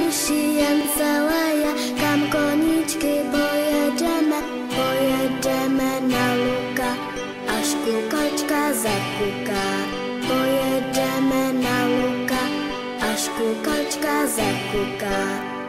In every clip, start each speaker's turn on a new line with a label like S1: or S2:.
S1: Prší jen celé, kam koníčky pojedeme na luka, až kukačka zakuká. Pojedeme na luka, až kukačka zakuká.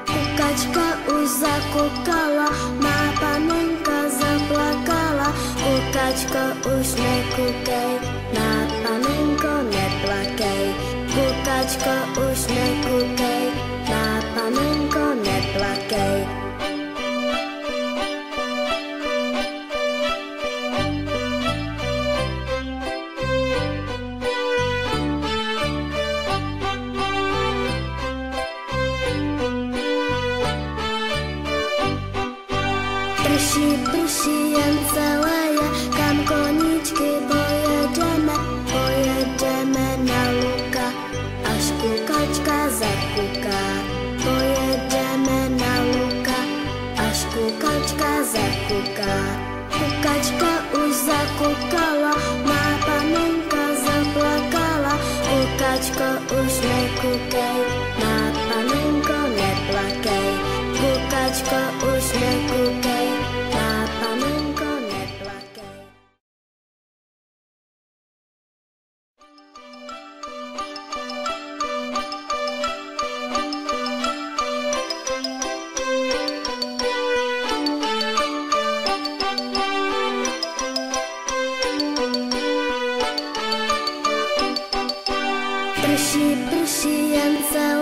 S1: Kukačka už zakukala, má panenka zaplakala. Kukačko už nekukej, má panenko neplakej. Kukačko už nekukej, má panenko neplakej. Prší jen celé, kam koníčky pojedeme na luka, až kukačka zakuká. Pojedeme na luka, až kukačka zakuká. Kukačka už zakukala, má panenka zaplakala. Kukačko už nekukej, má panenko neplakej. Kukačko už nekukej, má panenko neplakej. Prší jen celé,